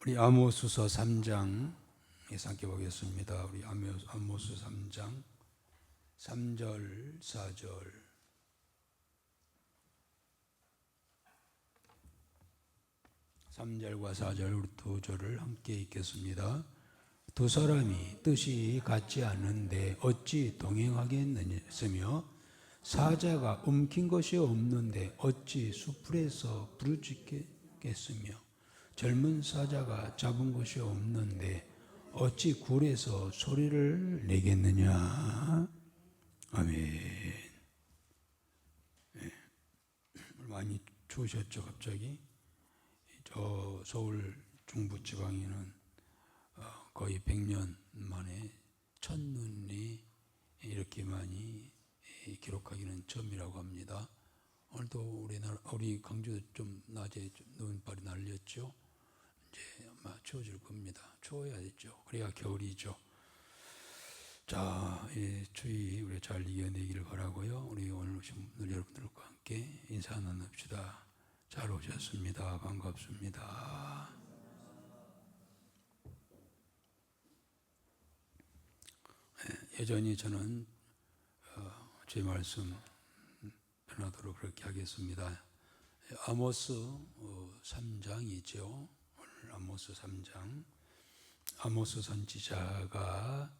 우리 아모스서 3장 살펴보겠습니다. 우리 아모스 3장 3절 4절 3절과 4절 우리 두 절을 함께 읽겠습니다. 두 사람이 뜻이 같지 않는데 어찌 동행하겠느냐며 사자가 움킨 것이 없는데 어찌 수풀에서 부르짖겠으며 젊은 사자가 잡은 것이 없는데 어찌 굴에서 소리를 내겠느냐. 아멘. 네. 많이 추우셨죠 갑자기? 저 서울 중부지방에는 거의 100년 만에 첫눈이 이렇게 많이 기록하기는 처음이라고 합니다. 오늘도 우리 광주 좀 낮에 눈발이 날렸죠. 이제 아마 추워질 겁니다. 추워야겠죠. 그래야 겨울이죠. 자, 이 추위 우리 잘 이겨내기를 바라고요. 우리 오늘 오신 분들 여러분들과 함께 인사 나눕시다. 잘 오셨습니다. 반갑습니다. 여전히 저는 제 말씀 변하도록 그렇게 하겠습니다. 아모스 3장이죠. 오늘 아모스 3장. 아모스 선지자가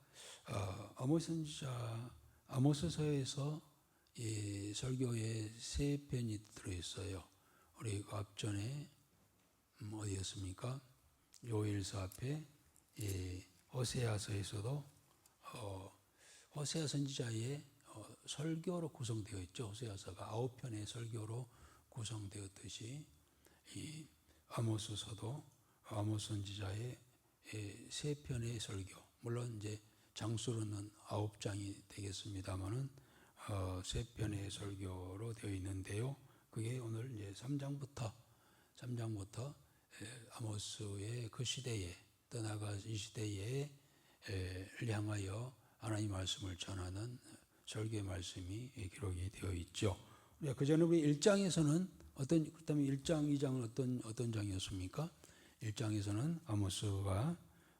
아모스서에서 이 설교에 세 편이 들어있어요. 우리 앞전에 어디였습니까? 요엘서 앞에 호세아서에서도 호세아 선지자의 설교로 구성되어 있죠. 호세아서가 9편의 설교로 구성되었듯이 이 아모스서도 아모스 선지자의 3편의 설교, 물론 이제 장수로는 9장이 되겠습니다만은 3편의 설교로 되어 있는데요. 그게 오늘 이제 3장부터 아모스의 그 시대에 떠나가 이 시대에 향하여 하나님 말씀을 전하는 설교의 말씀이 기록이 되어 있죠. 그 전에 우리 1장에서는 그렇다면 1장, 2장은 어떤 장이었습니까? 1장에서는 아모스가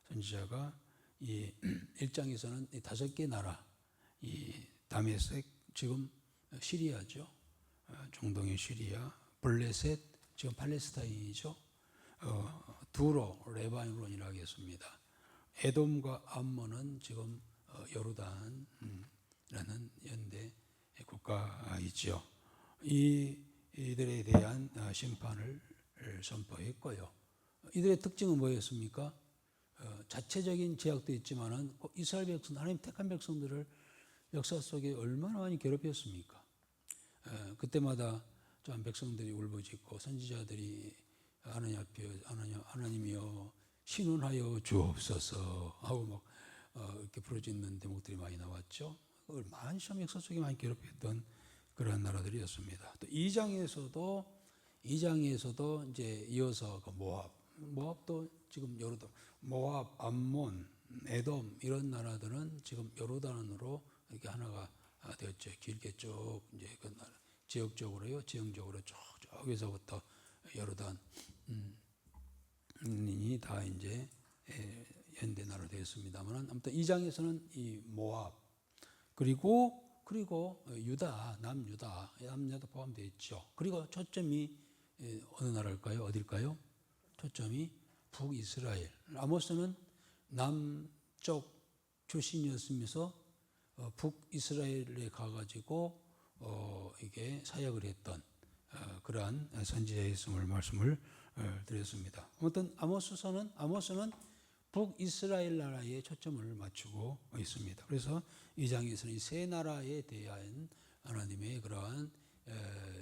선지자가 이 1장에서는 5개 나라, 이 다메섹, 지금 시리아죠. 중동의 시리아, 블레셋, 지금 팔레스타인이죠. 두로, 레바논이라고 하겠습니다. 에돔과 암몬은 지금 요르단이라는 현대 국가이죠. 이들에 대한 심판을 선포했고요. 이들의 특징은 뭐였습니까? 자체적인 제약도 있지만은 이스라엘 백성, 하나님 택한 백성들을 역사 속에 얼마나 많이 괴롭혔습니까? 그때마다 좀 백성들이 울부짖고 선지자들이 하나님이여 신원하여 주옵소서 하고 막 이렇게 부르짖는 대목들이 많이 나왔죠. 얼마나 참 역사 속에 많이 괴롭혔던 그런 나라들이었습니다. 또 2장에서도 이제 이어서 그 모압도 지금 요르단, 모압, 암몬, 에돔 이런 나라들은 지금 요르단으로 이렇게 하나가 되었죠. 길게 쭉 이제 그 나라 지역적으로 쭉에서부터 요르단이 다 이제 현대 나라로 되었습니다만, 아무튼 2장에서는 이 모압 그리고 유다, 남유다 포함되어 있죠. 그리고 초점이 어느 나라일까요? 어딜까요? 초점이 북이스라엘. 아모스는 남쪽 출신이었으면서 북이스라엘에 가가지고 이게 사역을 했던 그러한 선지자였음을 말씀을 드렸습니다. 아무튼 아모스는 북이스라엘 나라에 초점을 맞추고 있습니다. 그래서 이 장에서는 이 세 나라에 대한 하나님의 그러한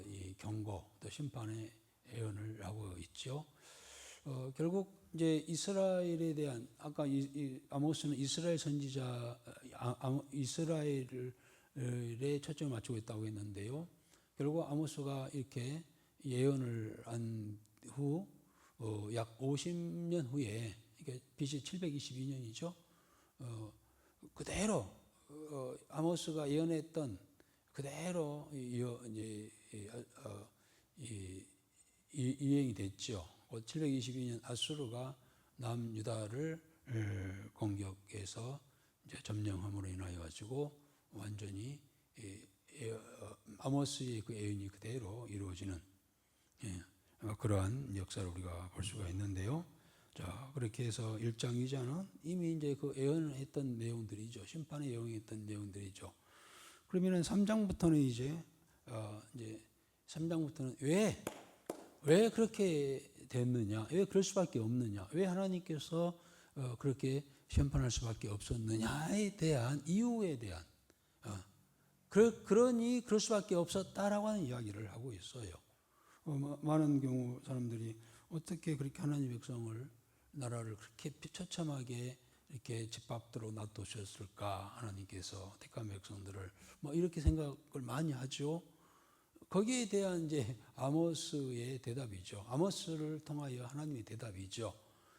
이 경고 또 심판의 예언을 하고 있죠. 결국 이제 이스라엘에 대한 아까 아모스는 이스라엘 선지자 이스라엘에 초점을 맞추고 있다고 했는데요. 결국 아모스가 이렇게 예언을 한 후 약 50년 후에 이게 BC 722년이죠. 그대로 아모스가 예언했던 그대로 이행이 됐죠. 722년 아수르가 남유다를 공격해서 이제 점령함으로 인하여 가지고 완전히 아모스의 그 예언이 그대로 이루어지는 그러한 역사를 우리가 볼 수가 있는데요. 자, 그렇게 해서 1장, 2장은 이미 이제 그 예언했던 내용들이죠. 심판에 예언했던 내용들이죠. 그러면은 3장부터는 이제 3장부터는 왜 그렇게 됐느냐, 왜 그럴 수밖에 없느냐, 왜 하나님께서 그렇게 심판할 수밖에 없었느냐에 대한 이유에 대한 그러니 그럴 수밖에 없었다라고 하는 이야기를 하고 있어요. 많은 경우 사람들이 어떻게 그렇게 하나님 백성을 나라를 그렇게 처참하게 이렇게 집밥도록 놔두셨을까, 하나님께서 택한 백성들을 뭐 이렇게 생각을 많이 하죠. 거기에 대한 이제 아모스의 대답이죠. 아모스를 통하여 하나님의 대답이죠.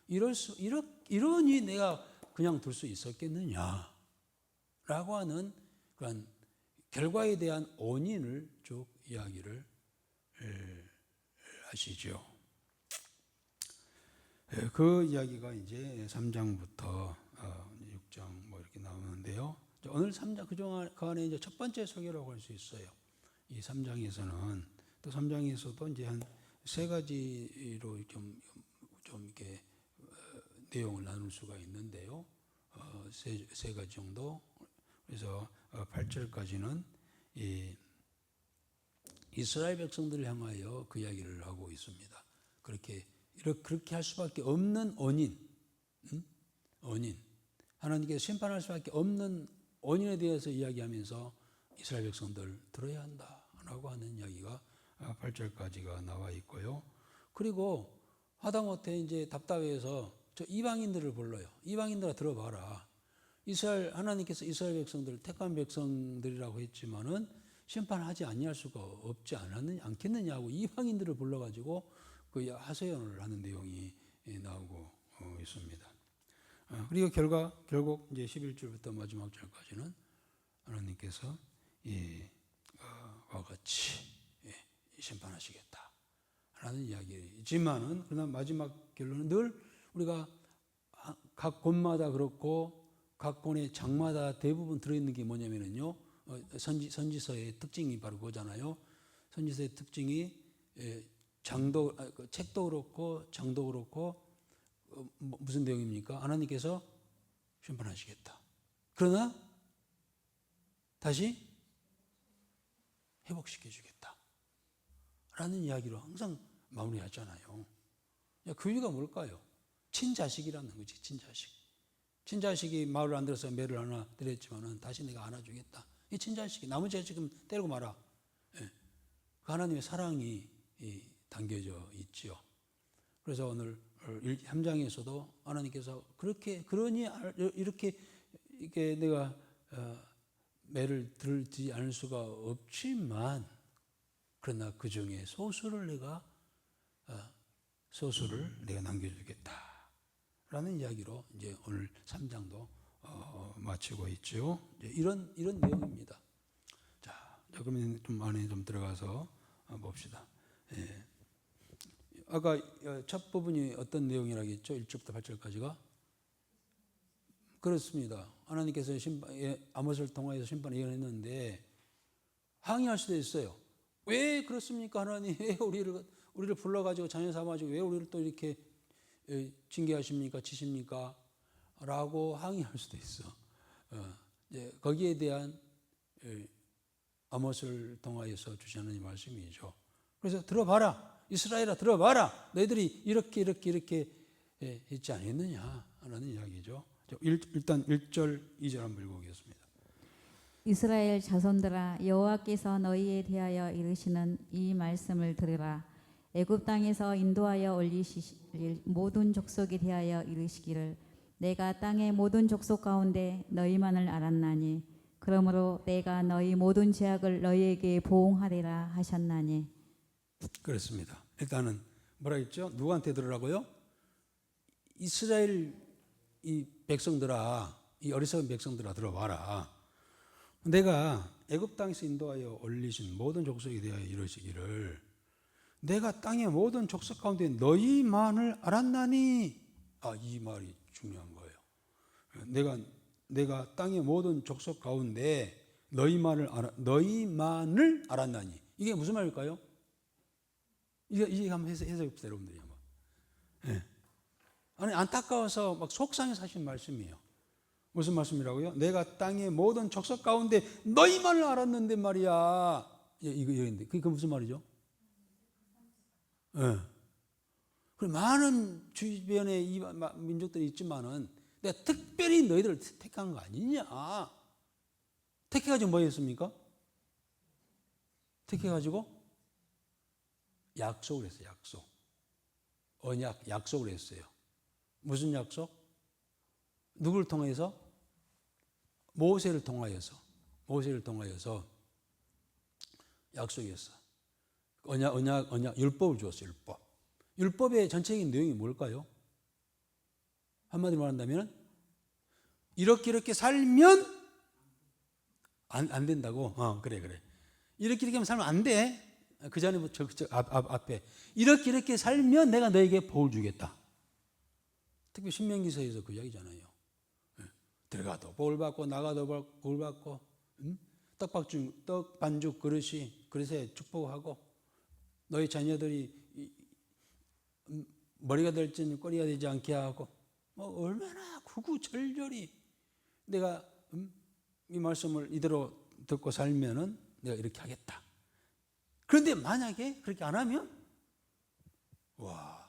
이러니 내가 그냥 둘 수 있었겠느냐라고 하는 그런 결과에 대한 원인을 쭉 이야기를 하시죠. 그 이야기가 이제 3장부터 6장 뭐 이렇게 나오는데요. 오늘 3장 그 안에 이제 첫 번째 설교라고 할 수 있어요. 이 3장에서는 또 3장에서도 이제 한 세 가지로 좀 이렇게 내용을 나눌 수가 있는데요. 세 가지 정도. 그래서 8절까지는 이스라엘 백성들을 향하여 그 이야기를 하고 있습니다. 그렇게 할 수밖에 없는 원인, 하나님께서 심판할 수밖에 없는 원인에 대해서 이야기하면서 이스라엘 백성들 들어야 한다라고 하는 이야기가 8절까지가 나와 있고요. 그리고 하다못해 이제 답답해서 저 이방인들을 불러요. 이방인들아 들어봐라. 하나님께서 이스라엘 백성들, 택한 백성들이라고 했지만은 심판하지 아니할 수가 없지 않겠느냐고 이방인들을 불러가지고 그 하소연을 하는 내용이 나오고 있습니다. 그리고 결국 이제 11절부터 마지막 절까지는 하나님께서 와 같이 심판하시겠다라는 이야기지만은 그러나 마지막 결론은 늘 우리가 각 권마다 그렇고 각 권의 장마다 대부분 들어있는 게 뭐냐면은요, 선지서의 특징이 바로 그거잖아요. 선지서의 특징이 책도 그렇고 장도 그렇고 무슨 내용입니까? 하나님께서 심판하시겠다. 그러나 다시 회복시켜 주겠다 라는 이야기로 항상 마무리하잖아요. 그 이유가 뭘까요? 친자식이라는 거지. 친자식이 마을을 안 들어서 매를 하나 드렸지만은 다시 내가 안아주겠다. 이 친자식이 나머지 자식은 때리고 마라. 그 하나님의 사랑이 담겨져 있지요. 그래서 오늘 3장에서도 하나님께서 그러니 이렇게 내가 매를 들지 않을 수가 없지만 그러나 그 중에 소수를 내가 남겨주겠다라는 이야기로 이제 오늘 3장도 마치고 있죠. 이런 내용입니다. 자, 그러면 좀 안에 좀 들어가서 봅시다. 아까 첫 부분이 어떤 내용이라고 했죠? 1절부터 8절까지가? 그렇습니다. 하나님께서 아모스를 통하여서 심판을 예언했는데 항의할 수도 있어요. 왜 그렇습니까? 하나님, 왜 우리를 불러가지고 자녀 삼아가지고 왜 우리를 또 이렇게 징계하십니까? 치십니까? 라고 항의할 수도 있어. 거기에 대한 아모스를 통하여서 주시는 이 말씀이죠. 그래서 들어봐라. 이스라엘아 들어봐라. 너희들이 이렇게 했지 않았느냐 라는 이야기죠. 일단 1절 2절 한번 읽어보겠습니다. 이스라엘 자손들아 여호와께서 너희에 대하여 이르시는 이 말씀을 들으라. 애굽 땅에서 인도하여 올리실 모든 족속에 대하여 이르시기를 내가 땅의 모든 족속 가운데 너희만을 알았나니 그러므로 내가 너희 모든 죄악을 너희에게 보응하리라 하셨나니. 그렇습니다. 일단은 뭐라 했죠? 누구한테 들으라고요? 이스라엘 이 백성들아, 이 어리석은 백성들아 들어봐라. 내가 애굽 땅에서 인도하여 올리신 모든 족속에 대하여 이르시기를 내가 땅의 모든 족속 가운데 너희만을 알았나니 이 말이 중요한 거예요. 내가 땅의 모든 족속 가운데 너희만을 알았나니. 이게 무슨 말일까요? 이게 한번 해석해 봅시다, 여러분들이 한번. 네. 아니, 안타까워서 막 속상해서 하신 말씀이에요. 무슨 말씀이라고요? 내가 땅의 모든 족속 가운데 너희만을 알았는데 말이야. 이거인데 그게 무슨 말이죠? 네. 그리고 많은 주변에 이 민족들이 있지만은 내가 특별히 너희들을 택한 거 아니냐? 택해가지고 뭐 했습니까? 택해가지고 약속을 했어요. 약속. 언약, 약속을 했어요. 무슨 약속? 누구를 통해서? 모세를 통하여서 약속했어. 언약, 율법을 주었어요. 율법의 전체적인 내용이 뭘까요? 한마디로 말한다면 이렇게 살면 안 된다고. 그래. 이렇게 하면 살면 안 돼. 그 전에 앞에 이렇게 살면 내가 너에게 복을 주겠다. 특히 신명기서에서 그 이야기잖아요. 들어가도 복을 받고 나가도 복을 받고, 떡 반죽 그릇에 축복하고, 너희 자녀들이 머리가 될지는 꼬리가 되지 않게 하고, 얼마나 구구절절히 내가 이 말씀을 이대로 듣고 살면은 내가 이렇게 하겠다. 그런데 만약에 그렇게 안 하면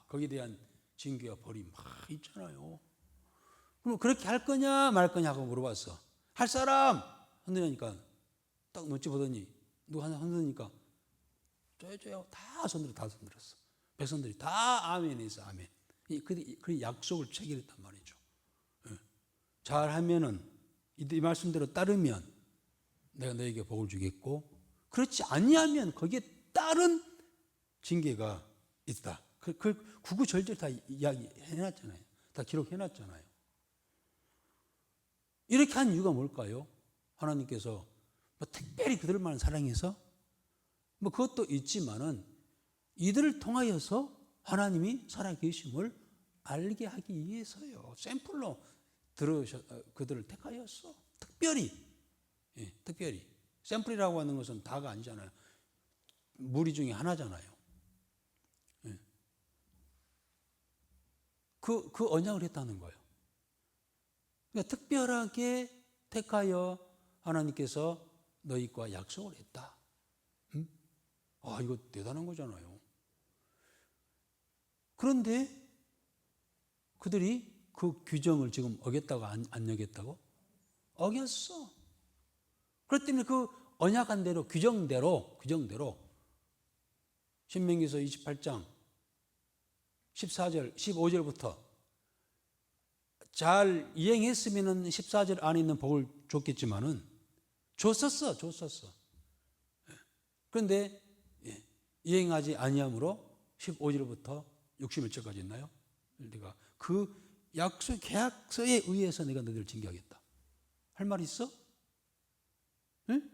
거기에 대한 징계와 벌이 막 있잖아요. 그럼 그렇게 할 거냐 말 거냐 하고 물어봤어. 할 사람 흔드니까 딱 눈치 보더니 누가 하나 흔드니까 쪼여쪼여 다 손들었어. 백성들이 다 아멘했어. 아멘. 그 약속을 체결했단 말이죠. 잘하면은 이 말씀대로 따르면 내가 너에게 복을 주겠고, 그렇지 아니하면 거기에 따른 징계가 있다. 구구절절 다 이야기해놨잖아요. 다 기록해놨잖아요. 이렇게 한 이유가 뭘까요? 하나님께서 특별히 그들만 사랑해서 그것도 있지만은 이들을 통하여서 하나님이 살아계심을 알게 하기 위해서요. 샘플로 그들을 택하였어. 특별히. 샘플이라고 하는 것은 다가 아니잖아요. 무리 중에 하나잖아요. 그 언약을 했다는 거예요. 그러니까 특별하게 택하여 하나님께서 너희과 약속을 했다. 이거 대단한 거잖아요. 그런데 그들이 그 규정을 지금 어겼다고 안 어겼다고? 어겼어. 그렇기 때문에 그 언약한 대로 규정대로 신명기서 28장 14절 15절부터 잘 이행했으면 14절 안에 있는 복을 줬겠지만은 줬었어. 그런데 이행하지 아니함으로 15절부터 61절까지 있나요? 내가 그 약속 계약서에 의해서 내가 너희를 징계하겠다. 할 말 있어? 응?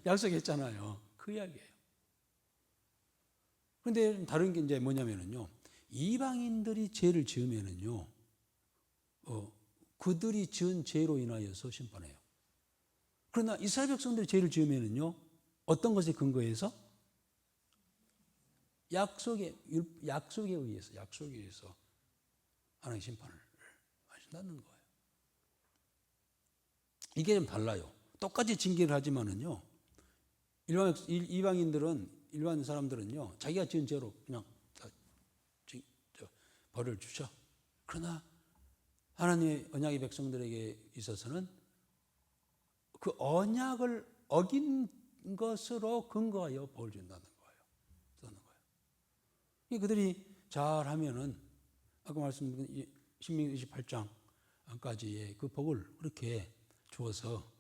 약속했잖아요. 그 이야기예요. 그런데 다른 게 이제 뭐냐면요, 이방인들이 죄를 지으면은요, 그들이 지은 죄로 인하여서 심판해요. 그러나 이스라엘 백성들이 죄를 지으면은요, 어떤 것에 근거해서? 약속에 의해서 하나님 심판을 하신다는 거예요. 이게 좀 달라요. 똑같이 징계를 하지만은요, 일반 사람들은요, 자기가 지은 죄로 그냥 다 벌을 주죠. 그러나 하나님의 언약의 백성들에게 있어서는 그 언약을 어긴 것으로 근거하여 벌을 준다는 거예요. 그들이 잘하면은 아까 말씀드린 신명기 28장까지의 그 복을 그렇게 주어서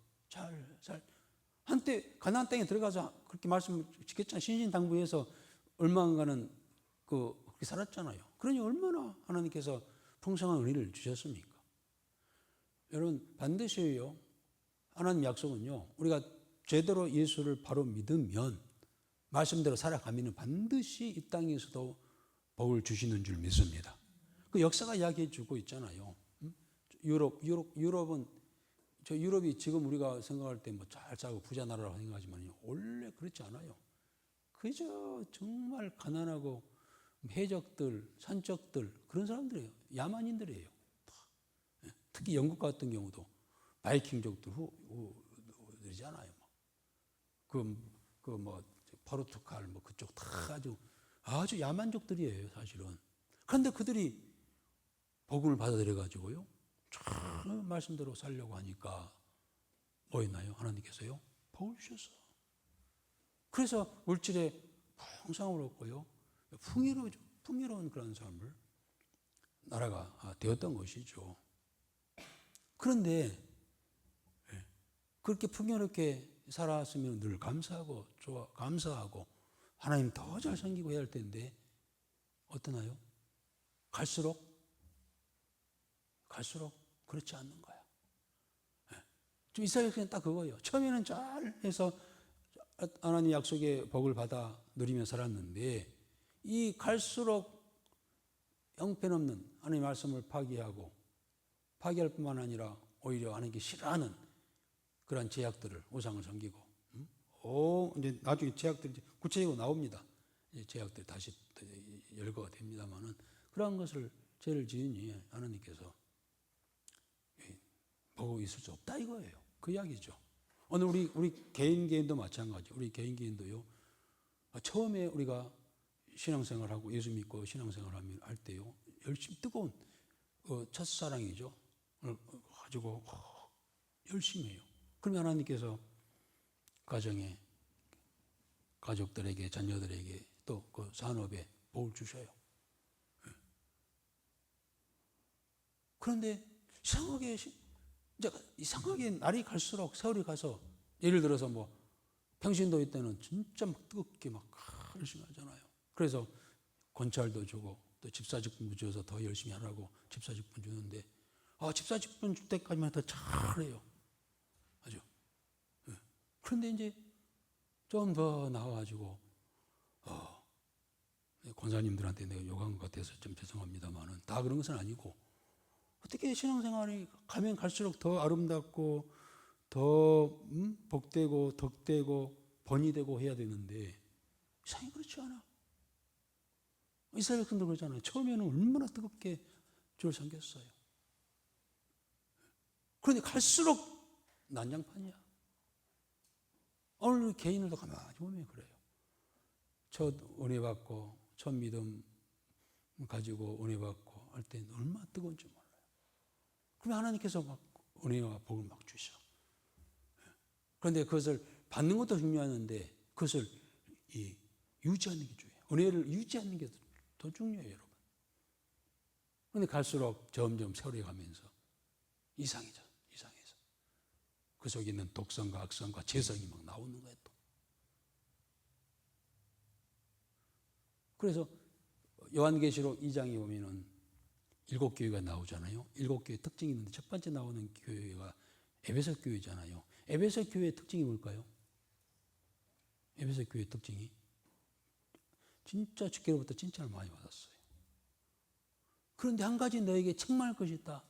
한때 가나안 땅에 들어가서 그렇게 말씀을 지켰잖아요. 신신당부해서 얼마간은 그렇게 살았잖아요. 그러니 얼마나 하나님께서 풍성한 은혜를 주셨습니까? 여러분, 반드시요, 하나님 약속은요, 우리가 제대로 예수를 바로 믿으면 말씀대로 살아가면 반드시 이 땅에서도 복을 주시는 줄 믿습니다. 그 역사가 이야기해 주고 있잖아요. 유럽은 유럽이 지금 우리가 생각할 때 뭐 잘 살고 부자 나라라고 생각하지만 원래 그렇지 않아요. 그저 정말 가난하고 해적들, 산적들 그런 사람들이에요. 야만인들이에요. 특히 영국 같은 경우도 바이킹족들이잖아요. 뭐 포르투갈 뭐 그쪽 다 아주 야만족들이에요, 사실은. 그런데 그들이 복음을 받아들여 가지고요, 참 말씀대로 살려고 하니까 뭐였나요? 하나님께서요, 복을 주셨어. 그래서 물질에 풍성함을 얻고요, 풍요로운 그런 삶을 나라가 되었던 것이죠. 그런데 그렇게 풍요롭게 살았으면 늘 감사하고 하나님 더 잘 섬기고 해야 할 텐데 어떠나요? 갈수록 그렇지 않는 거야. 좀 이스라엘 그냥 딱 그거예요. 처음에는 잘 해서 하나님 약속의 복을 받아 누리며 살았는데 이 갈수록 형편없는 하나님의 말씀을 파기할 뿐만 아니라 오히려 하나님께 싫어하는 그런 제약들을, 우상을 섬기고, 이제 나중에 제약들이 구체적으로 나옵니다. 이제 제약들이 다시 열거가 됩니다만은 그러한 것을 죄를 지으니 하나님께서 보고 있을 수 없다 이거예요. 그 이야기죠. 오늘 우리 개인도 마찬가지. 우리 개인도요. 처음에 우리가 신앙생활하고 예수 믿고 신앙생활하면 할 때요, 열심히 뜨거운 첫사랑이죠. 가지고 열심히 해요. 그러면 하나님께서 가정에, 가족들에게, 자녀들에게 또 그 산업에 복을 주셔요. 그런데 이상하게 날이 갈수록 세월이 가서 예를 들어서 뭐 평신도일 때는 진짜 막 뜨겁게 막 열심히 하잖아요. 그래서 권찰도 주고 또 집사직분도 줘서 더 열심히 하라고 집사직분 주는데 집사직분 줄 때까지만 더 잘해요. 아주. 그런데 이제 좀 더 나와가지고 권사님들한테 내가 욕한 것 같아서 좀 죄송합니다만은 다 그런 것은 아니고 어떻게 신앙생활이 가면 갈수록 더 아름답고 더 복되고 덕되고 번이 되고 해야 되는데 이상히 그렇지 않아. 이스라엘 백성들 그러잖아요. 처음에는 얼마나 뜨겁게 주를 섬겼어요. 그런데 갈수록 난장판이야. 오늘 개인들도 가만히 보면 그래요. 첫 은혜 받고 첫 믿음 가지고 은혜 받고 할 때 얼마나 뜨거운지 몰라요. 그러면 하나님께서 막 은혜와 복을 막 주셔. 그런데 그것을 받는 것도 중요하는데 그것을 유지하는 게 중요해요. 은혜를 유지하는 게 더 중요해요, 여러분. 그런데 갈수록 점점 세월이 가면서 이상해져. 그 속에 있는 독성과 악성과 재성이 막 나오는 거예요, 또. 그래서 요한계시록 2장에 보면은 7교회가 나오잖아요. 7교회 특징이 있는데 첫 번째 나오는 교회가 에베소 교회잖아요. 에베소 교회의 특징이 뭘까요? 에베소 교회의 특징이 진짜 주께로부터 칭찬을 많이 받았어요. 그런데 한 가지 너에게 책망할 것이 있다.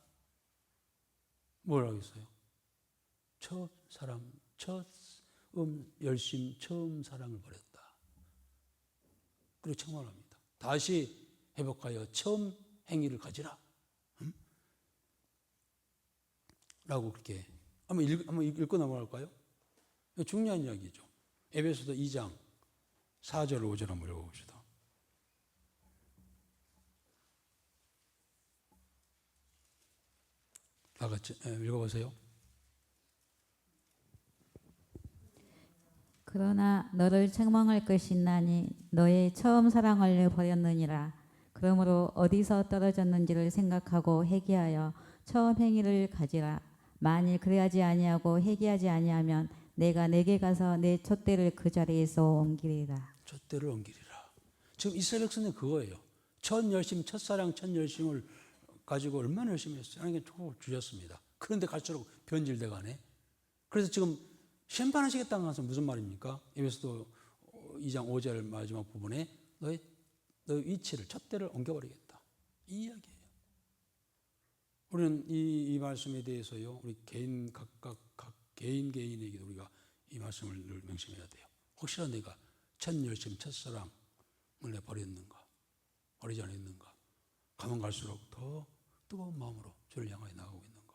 뭐라고 했어요? 열심 처음 사랑을 버렸다. 그리고 책망합니다. 다시 회복하여 처음 행위를 가지라. 라고 그렇게 한번 읽고 넘어갈까요? 중요한 이야기죠. 에베소서 2장 4절 5절 한번 읽어봅시다. 다 같이 읽어보세요. 그러나 너를 책망할 것이 있나니 너의 처음 사랑을 버렸느니라. 그러므로 어디서 떨어졌는지를 생각하고 회개하여 처음 행위를 가지라. 만일 그래야지 아니하고 회개하지 아니하면 내가 내게 가서 내 촛대를 그 자리에서 옮기리라. 촛대를 옮기리라. 지금 이스라엘 백성은 그거예요. 첫 열심, 첫사랑, 첫 열심을 가지고 얼마나 열심히 했어요. 하나님께 축복을 주셨습니다. 그런데 갈수록 변질돼 가네. 그래서 지금 심판하시겠다는 것은 무슨 말입니까? 에베소서 2장 5절 마지막 부분에 너의 위치를, 촛대를 옮겨버리겠다. 이 이야기예요. 우리는 이 말씀에 대해서요, 우리 개인 각각 개인에게도 우리가 이 말씀을 늘 명심해야 돼요. 혹시나 내가 첫 열심, 첫사랑을 내 버렸는가, 버리지 않았는가, 가면 갈수록 더 뜨거운 마음으로 주를 향하여 나가고 있는가,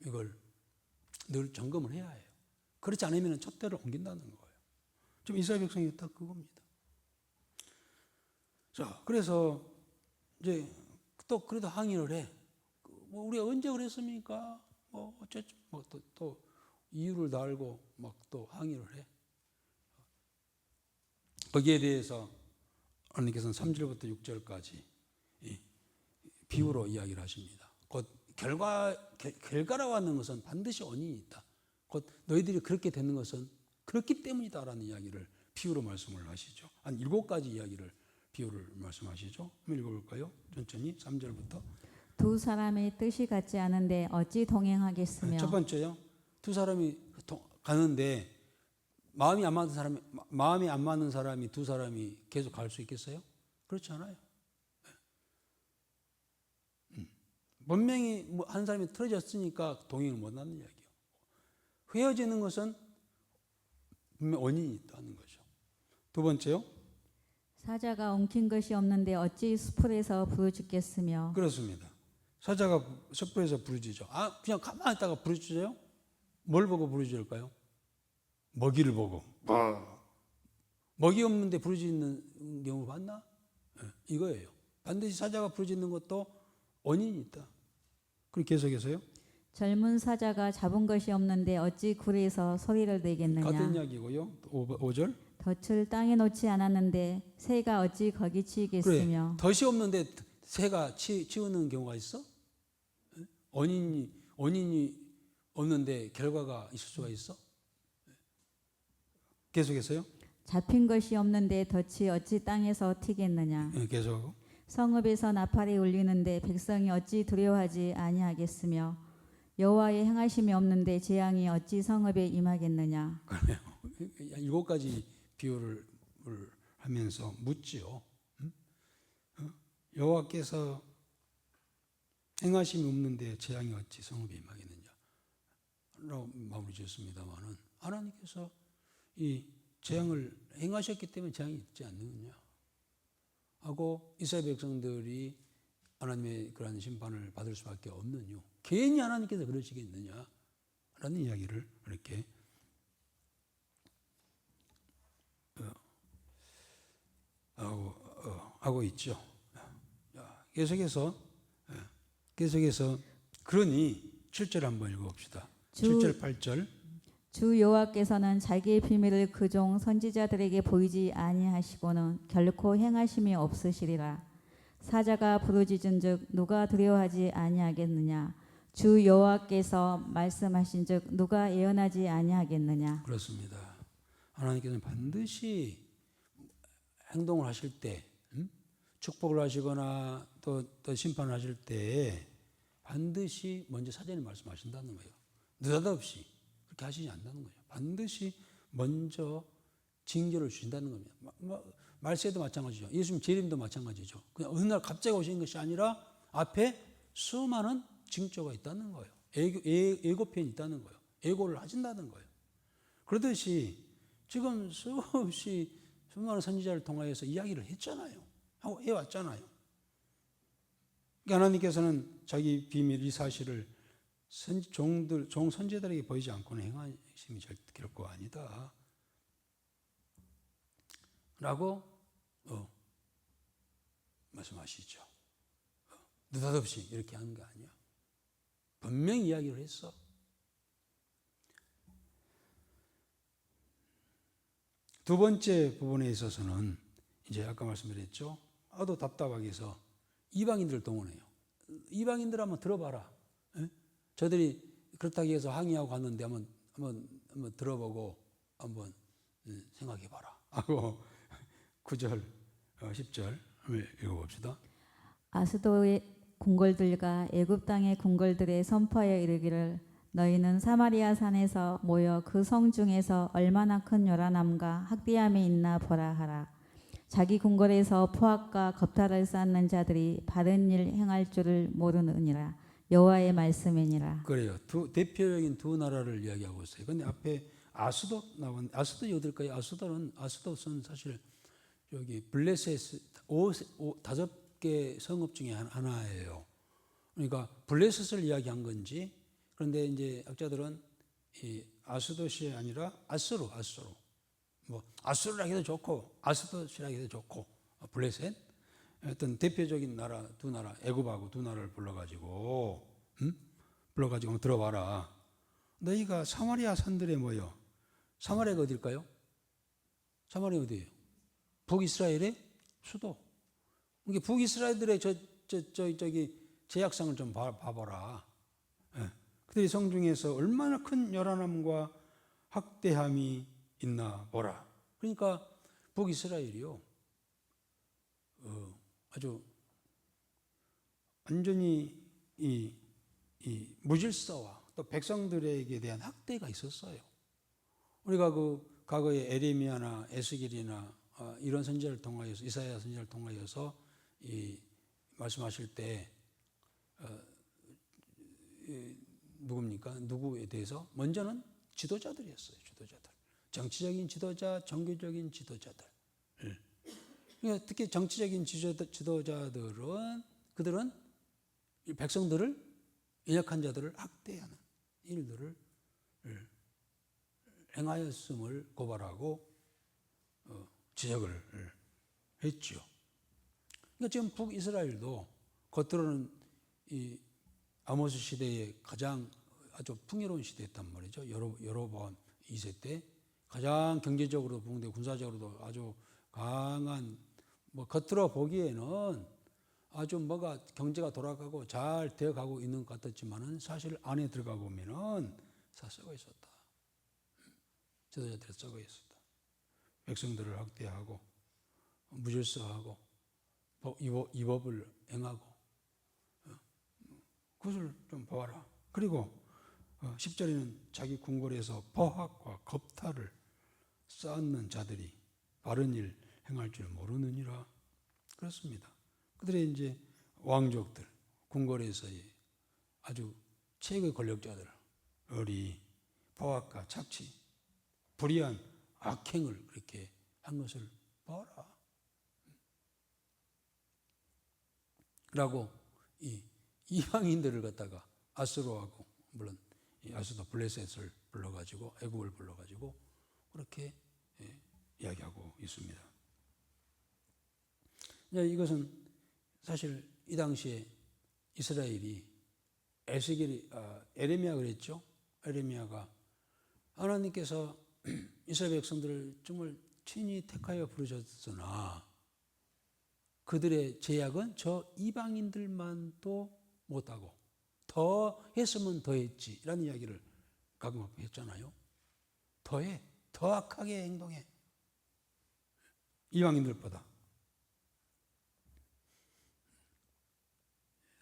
이걸 늘 점검을 해야 해요. 그렇지 않으면 촛대를 옮긴다는 거예요. 지금 이스라엘 백성이 딱 그겁니다. 자, 그래서 이제 또 그래도 항의를 해. 뭐 우리가 언제 그랬습니까? 뭐 어쩌죠? 뭐 또 이유를 달고 막 또 항의를 해. 거기에 대해서 하나님께서는 3절부터 6절까지 비유로 이야기를 하십니다. 곧 결과라고 하는 것은 반드시 원인이 있다. 곧 너희들이 그렇게 되는 것은 그렇기 때문이다라는 이야기를 비유로 말씀을 하시죠. 한 7가지 이야기를 비유를 말씀하시죠. 한번 읽어볼까요? 천천히 3절부터. 두 사람의 뜻이 같지 않은데 어찌 동행하겠으며. 첫 번째요. 두 사람이 가는데 마음이 안 맞는 사람이 두 사람이 계속 갈 수 있겠어요? 그렇지 않아요. 분명히 한 사람이 틀어졌으니까 동행을 못하는 이야기예요. 헤어지는 것은 분명 원인이 있다는 거죠. 두 번째요. 사자가 엉킨 것이 없는데 어찌 수풀에서 부르짖겠으며. 그렇습니다. 사자가 숯불에서 부르짖죠. 그냥 가만히 있다가 부르짖어요? 뭘 보고 부르짖을까요? 먹이를 보고. 먹이 없는데 부르짖는 경우 봤나? 이거예요. 반드시 사자가 부르짖는 것도 원인이 있다. 그리고 계속해서요. 젊은 사자가 잡은 것이 없는데 어찌 굴에서 소리를 내겠느냐. 같은 이야기고요. 5절. 덫을 땅에 놓지 않았는데 새가 어찌 거기 치겠으며. 그래, 덫이 없는데 새가 치우는 경우가 있어? 원인이 없는데 결과가 있을 수가 있어? 계속해서요. 잡힌 것이 없는데 덫이 어찌 땅에서 튀겠느냐. 계속. 성읍에서 나팔이 울리는데 백성이 어찌 두려워하지 아니하겠으며. 여호와의 행하심이 없는데 재앙이 어찌 성읍에 임하겠느냐. 그래요. 7가지 비유를 하면서 묻지요. 여호와께서 행하심이 없는데 재앙이 어찌 성읍에 임하겠느냐 라고 마무리 지었습니다마는, 하나님께서 이 재앙을 행하셨기 때문에 재앙이 있지 않느냐 하고 이스라엘 백성들이 하나님의 그러한 심판을 받을 수밖에 없는 이유, 괜히 하나님께서 그러시겠느냐 라는 이야기를 이렇게 하고 있죠. 계속해서 그러니 7절 한번 읽어봅시다. 7절 8절. 주 여호와께서는 자기의 비밀을 그종 선지자들에게 보이지 아니하시고는 결코 행하심이 없으시리라. 사자가 부르짖은즉 누가 두려워하지 아니하겠느냐. 주 여호와께서 말씀하신즉 누가 예언하지 아니하겠느냐. 그렇습니다. 하나님께서는 반드시 행동을 하실 때, 축복을 하시거나 또 심판을 하실 때 반드시 먼저 사전에 말씀하신다는 거예요. 느닷없이 그렇게 하시지 않는다는 거예요. 반드시 먼저 징조를 주신다는 겁니다. 말세도 마찬가지죠. 예수님 재림도 마찬가지죠. 그냥 어느 날 갑자기 오신 것이 아니라 앞에 수많은 징조가 있다는 거예요. 예고편이 있다는 거예요. 예고를 하신다는 거예요. 그러듯이 지금 수많은 선지자를 통하여서 이야기를 했잖아요. 하고 해왔잖아요. 하나님께서는 자기 비밀, 이 사실을 종 선지자들에게 보이지 않고는 행하심이 결코 아니다 라고 말씀하시죠. 느닷없이 이렇게 하는 게 아니야. 분명히 이야기를 했어. 두 번째 부분에 있어서는 이제 아까 말씀드렸죠. 아도 답답하게 해서 이방인들을 동원해요. 이방인들 한번 들어봐라. 저들이 그렇다고 해서 항의하고 갔는데 한번 들어보고 한번 생각해봐라 하고 9절 10절 읽어봅시다. 아스도의 궁궐들과 애굽 땅의 궁궐들의 선포하여 이르기를 너희는 사마리아 산에서 모여 그 성 중에서 얼마나 큰 요란함과 학대함이 있나 보라 하라. 자기 궁궐에서 포악과 겁탈을 쌓는 자들이 바른 일 행할 줄을 모르느니라. 여호와의 말씀이니라. 그래요. 대표적인 두 나라를 이야기하고 있어요. 근데 앞에 아수도 나온 아수도 어딜까요? 아수도는 사실 여기 블레셋 다섯 개 성읍 중에 하나예요. 그러니까 블레셋을 이야기한 건지, 그런데 이제 학자들은 이 아수도시 아니라 아수로 뭐 아수르라 해도 좋고 아수도시라 해도 좋고 블레셋 어떤 대표적인 나라 두 나라 애굽하고 두 나라를 불러가지고 한번 들어봐라. 너희가 사마리아 산들에 모여. 사마리아가 어딜까요? 사마리아 어디예요? 북이스라엘의 수도. 그러니까 북이스라엘들의 저기 제약상을 좀 봐봐라. 예. 그들이 성중에서 얼마나 큰 열한함과 학대함이 있나 보라. 그러니까 북이스라엘이요. 아주 완전히 이 무질서와 또 백성들에게 대한 학대가 있었어요. 우리가 그 과거에 에레미야나 에스겔이나 이런 선지자를 통하여서 이사야 선지자를 통하여서 이 말씀하실 때 누굽니까? 누구에 대해서 먼저는 지도자들이었어요. 지도자들. 정치적인 지도자, 종교적인 지도자들. 그러니까 특히 정치적인 지도자들은 그들은 이 백성들을 연약한 자들을 학대하는 일들을 행하였음을 고발하고 지적을 했죠. 그러니까 지금 북이스라엘도 겉으로는 이 아모스 시대의 가장 아주 풍요로운 시대였단 말이죠. 여로보암 2세 때 가장 경제적으로도 부흥되고 군사적으로도 아주 강한 뭐 겉으로 보기에는 아주 뭐가 경제가 돌아가고 잘 되어가고 있는 것 같았지만은 사실 안에 들어가 보면은 다 썩어 있었다. 지도자들이 썩어 있었다. 백성들을 학대하고 무질서하고 위법을 행하고 그것을 좀 보아라. 그리고 10절에는 자기 궁궐에서 포학과 겁탈을 쌓는 자들이 바른 일 행할 줄 모르느니라. 그렇습니다. 그들의 이제 왕족들, 궁궐에서의 아주 최고의 권력자들이 포악과 착취, 불의한 악행을 그렇게 한 것을 봐라. 라고 이 이방인들을 갖다가 아수로하고 물론 이 아수도 블레셋을 불러가지고 애굽을 불러가지고 그렇게 이야기하고 있습니다. 이것은 사실 이 당시에 이스라엘이 에레미야 그랬죠. 에레미야가 하나님께서 이스라엘 백성들을 정말 친히 택하여 부르셨으나 그들의 제약은 저 이방인들만도 못하고 더 했으면 더 했지 라는 이야기를 가끔 했잖아요. 더해, 더 악하게 행동해. 이방인들보다.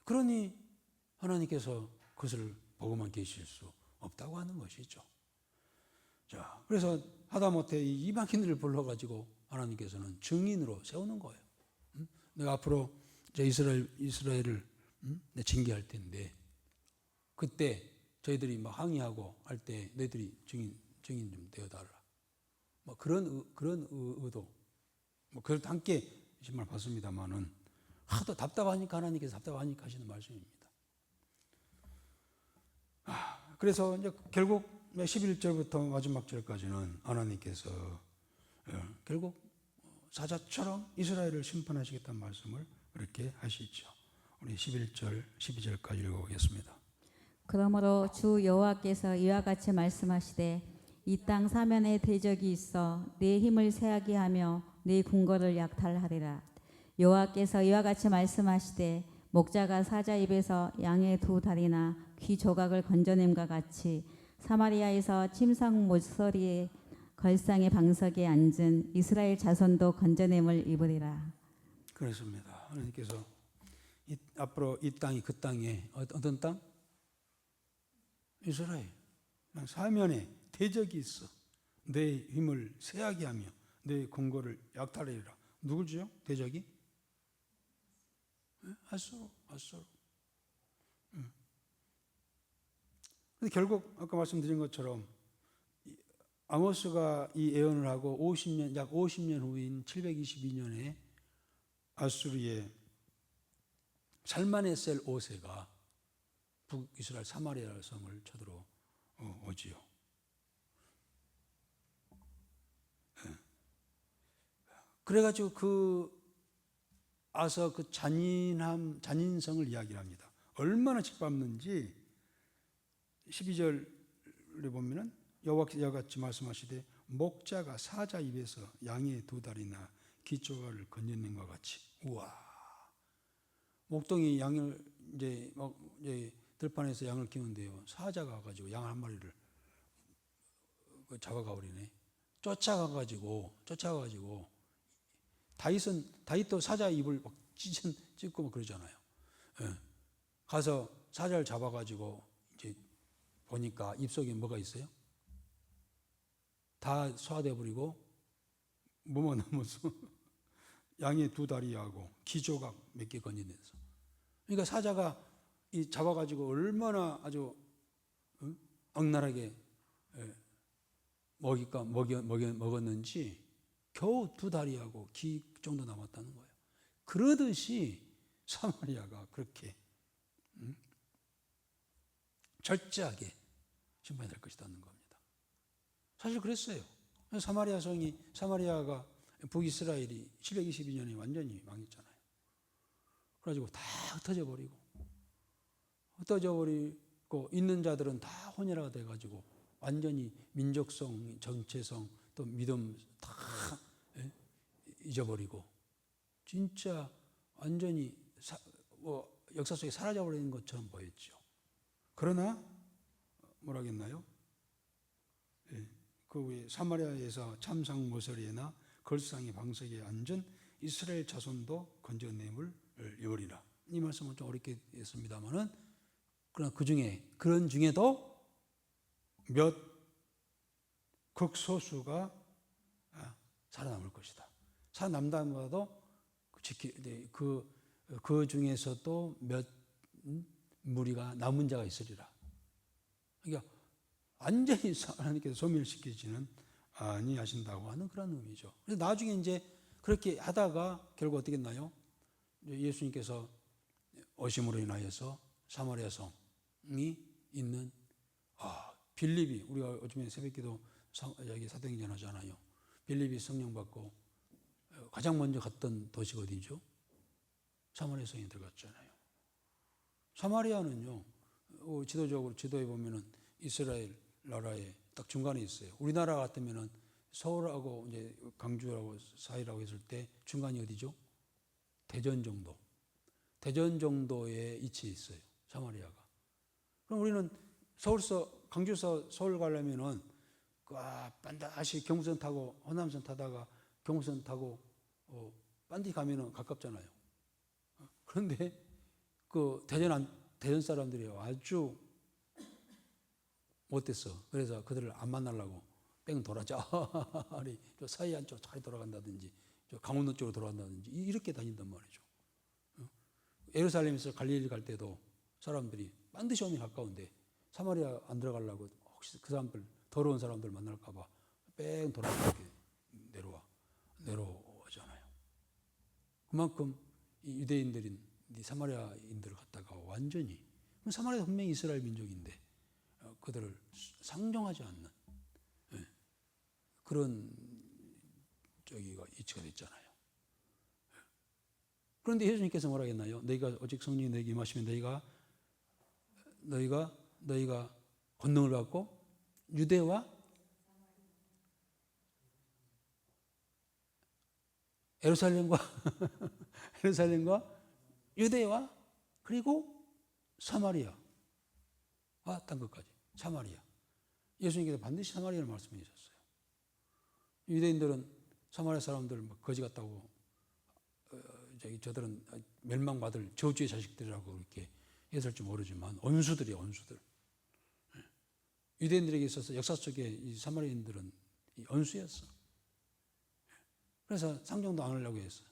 그러니 하나님께서 그것을 보고만 계실 수 없다고 하는 것이죠. 자, 그래서 하다못해 이 이방인들을 불러가지고 하나님께서는 증인으로 세우는 거예요. 내가 앞으로 이스라엘을 징계할 텐데 그때 저희들이 막 항의하고 할 때 너희들이 증인 좀 되어달라. 뭐 그런 의도. 뭐 그걸 함께 정말 봤습니다만은 하도 답답하니까 하나님께서 답답하니까 하시는 말씀입니다. 그래서 이제 결국 11절부터 마지막 절까지는 하나님께서 결국 사자처럼 이스라엘을 심판하시겠다는 말씀을 그렇게 하시죠. 우리 11절, 12절까지 읽어보겠습니다. 그러므로 주 여호와께서 이와 같이 말씀하시되 이 땅 사면에 대적이 있어 내 힘을 세하게 하며 내 궁궐을 약탈하리라. 여호와께서 이와 같이 말씀하시되 목자가 사자 입에서 양의 두 다리나 귀 조각을 건져냄과 같이 사마리아에서 침상 모서리에 걸상의 방석에 앉은 이스라엘 자손도 건져냄을 입으리라. 그렇습니다. 하나님께서 앞으로 이 땅이 그 땅에 어떤 땅? 이스라엘. 사면에 대적이 있어. 내 힘을 세하게 하며 내 궁궐을 약탈하리라. 누구죠? 대적이? 아수로. 근데 결국 아까 말씀드린 것처럼 아모스가 이 예언을 하고 50년, 약 50년 후인 722년에 아수르의 살마네셀 5세가 북이스라엘 사마리아 성을 쳐들어 오지요. 그래가지고 그 아서 그 잔인성을 이야기를 합니다. 얼마나 짓밟는지 12절에 보면은 여호와께서 같이 말씀하시되 목자가 사자 입에서 양의 두 다리나 기초가를 건져낸 것 같이. 우와. 목동이 양을 이제 들판에서 양을 키우는데요. 사자가 가지고 양 한 마리를 잡아가 버리네. 쫓아가가지고 다윗도 사자 입을 막 찢고 막 그러잖아요. 예. 가서 사자를 잡아가지고 이제 보니까 입속에 뭐가 있어요? 다 소화돼 버리고 뭐만 남아서 양의 두 다리하고 기조각 몇 개 건져내서. 그러니까 사자가 이 잡아가지고 얼마나 아주 악랄하게 먹었는지 겨우 두 다리하고 기 정도 남았다는 거예요. 그러듯이 사마리아가 그렇게 절제하게 심판이 될 것이라는 겁니다. 사실 그랬어요. 사마리아가 북이스라엘이 722년에 완전히 망했잖아요. 그래가지고 다 흩어져 버리고 있는 자들은 다 혼혈화가 돼가지고 완전히 민족성, 정체성, 또 믿음 다 잊어버리고 진짜 완전히 역사 속에 사라져버리는 것처럼 보였죠. 그러나 뭐라겠나요? 그 후에 사마리아에서 참상 모서리에나 걸상의 방석에 앉은 이스라엘 자손도 건져냄을 이루리라. 이 말씀은 좀 어렵게 했습니다만은 그러나 그런 중에도 몇 극소수가 살아남을 것이다. 살아남다보다도 그 중에서도 몇 무리가 남은 자가 있으리라. 그러니까 완전히 하나님께서 소멸시키지는 아니하신다고 하는 그런 의미죠. 그래서 나중에 이제 그렇게 하다가 결국 어떻게 됐나요? 예수님께서 오심으로 인하여서 사마리아 성이 있는 빌립이, 우리가 요즘에 새벽기도 사도행전 하잖아요. 빌립이 성령 받고 가장 먼저 갔던 도시가 어디죠? 사마리아 성에 들어갔잖아요. 사마리아는요, 지도에 보면은 이스라엘 나라의 딱 중간에 있어요. 우리나라 같으면은 서울하고 이제 강주하고 사이라고 했을 때 중간이 어디죠? 대전 정도에 위치해 있어요. 사마리아가. 그럼 우리는 강주에서 서울 가려면은 반드시 경부선 타고 호남선 타다가 경부선 타고 반드시 가면은 가깝잖아요. 그런데 그 대전 사람들이 아주 못됐어. 그래서 그들을 안 만나려고 뺑 돌아자. 저 사이 한쪽 잘 돌아간다든지, 저 강원도 쪽으로 돌아간다든지 이렇게 다닌단 말이죠. 예루살렘에서 갈릴리 갈 때도 사람들이 반드시 오면 가까운데 사마리아 안 들어가려고 혹시 그 사람들 더러운 사람들 만날까봐 뺑 돌아서 이렇게 내려오잖아요. 그만큼 이 유대인들인 사마리아인들을 갖다가 완전히, 사마리아 분명히 이스라엘 민족인데 그들을 상정하지 않는 그런 위치가 됐잖아요. 그런데 예수님께서 뭐라 했나요? 너희가 오직 성령이 너희에게 임하시면 너희가 권능을 받고 유대와 예루살렘과 유대와 그리고 사마리아 땅 끝까지 사마리아. 예수님께서 반드시 사마리아를 말씀해 주셨어요. 유대인들은 사마리아 사람들 거지 같다고 저들은 멸망받을 저주의 자식들이라고 그렇게 해설지 모르지만 원수들이에요, 원수들. 유대인들에게 있어서 역사 속에 이 사마리아인들은 원수였어. 그래서 상종도 안 하려고 했어요.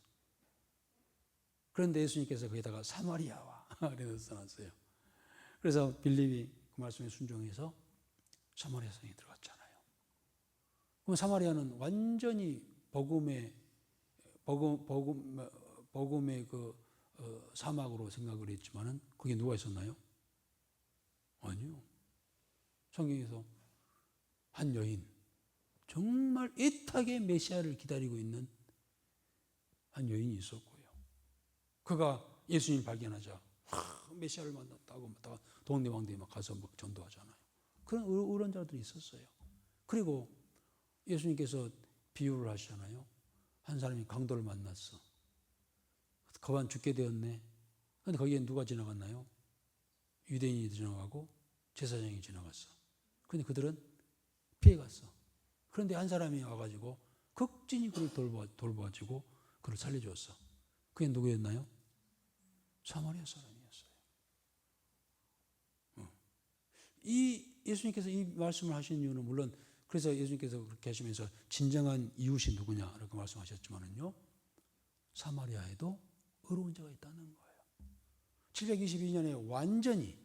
그런데 예수님께서 거기다가 사마리아와 이렇게 써놨어요. 그래서 빌립이 그 말씀에 순종해서 사마리아 성에 들어갔잖아요. 그럼 사마리아는 완전히 복음의 그 사막으로 생각을 했지만은 거기에 누가 있었나요? 아니요. 성경에서 한 여인, 정말 애타게 메시아를 기다리고 있는 한 여인이 있었고요. 그가 예수님을 발견하자 메시아를 만났다고 막 동네방네에 막 가서 막 전도하잖아요. 그런 의로운 자들이 있었어요. 그리고 예수님께서 비유를 하시잖아요. 한 사람이 강도를 만났어. 거반 죽게 되었네. 그런데 거기에 누가 지나갔나요? 유대인이 지나가고 제사장이 지나갔어. 그런데 그들은 피해갔어. 그런데 한 사람이 와가지고 극진히 그를 돌봐주고 그를 살려주었어. 그게 누구였나요? 사마리아 사람이었어요. 이 예수님께서 이 말씀을 하신 이유는 물론 그래서 예수님께서 그렇게 하시면서 진정한 이웃이 누구냐라고 말씀하셨지만은요, 사마리아에도 의로운 자가 있다는 거예요. 722년에 완전히